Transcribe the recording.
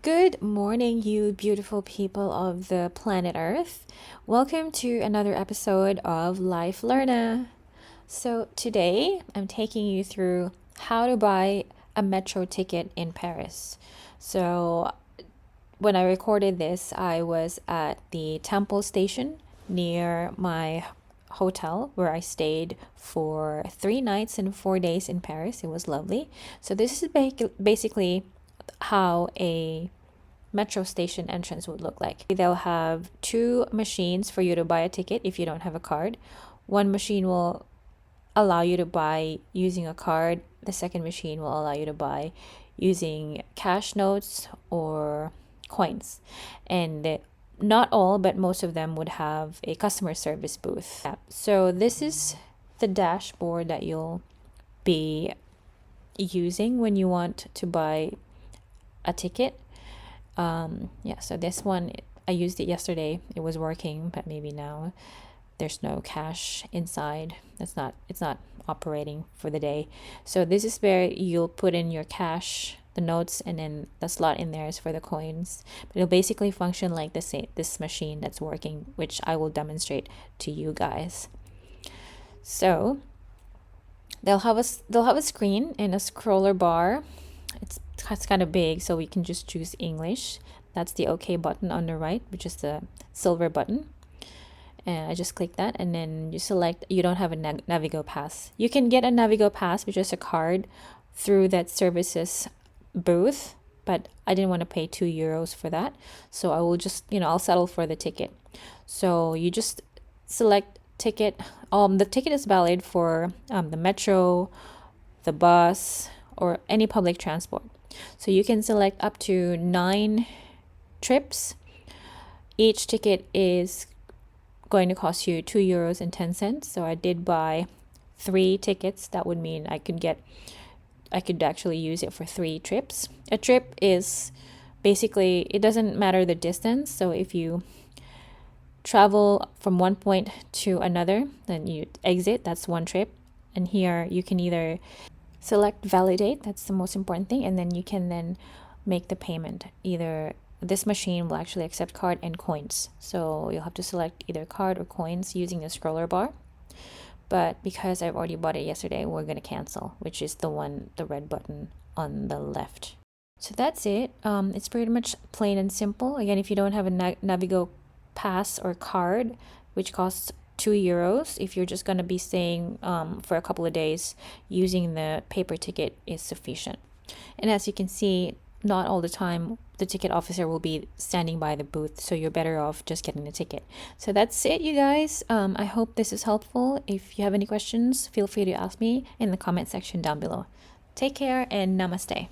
Good morning, you beautiful people of the planet Earth. Welcome to another episode of Life Learner. So, today I'm taking you through how to buy a metro ticket in Paris. So, when I recorded this, I was at the Temple station near my hotel where I stayed for 3 nights and 4 days in Paris. It was lovely. So, this is basically how a metro station entrance would look like. They'll have two machines for you to buy a ticket if you don't have a card. One machine will allow you to buy using a card. The second machine will allow you to buy using cash notes or coins. And not all, but most of them would have a customer service booth. So this is the dashboard that you'll be using when you want to buy a ticket. So this one, I used it yesterday. It was working, but maybe now there's no cash inside. It's not operating for the day. So this is where you'll put in your cash, the notes, and then the slot in there is for the coins. But it'll basically function like this machine that's working, which I will demonstrate to you guys. So they'll have a screen and a scroller bar. It's kind of big, so we can just choose English. That's the OK button on the right, which is the silver button. And I just click that, and then you select you don't have a Navigo pass. You can get a Navigo pass, which is a card, through that services booth, but I didn't want to pay €2 for that. So I will just, I'll settle for the ticket. So you just select ticket. The ticket is valid for the metro, the bus, or any public transport. So you can select up to 9 trips. Each ticket is going to cost you €2.10. So I did buy 3 tickets. That would mean I could actually use it for 3 trips. A trip is basically, it doesn't matter the distance. So if you travel from one point to another, then you exit, that's one trip. And here you can either select validate, that's the most important thing, and then you can then make the payment. Either this machine will actually accept card and coins, so you'll have to select either card or coins using the scroller bar. But because I've already bought it yesterday, we're going to cancel, which is the red button on the left. So that's it. It's pretty much plain and simple. Again, if you don't have a Navigo pass or card, which costs €2, if you're just going to be staying for a couple of days, using the paper ticket is sufficient. And as you can see, not all the time the ticket officer will be standing by the booth, so you're better off just getting the ticket. So that's it, you guys. I hope this is helpful. If you have any questions, feel free to ask me in the comment section down below. Take care and namaste.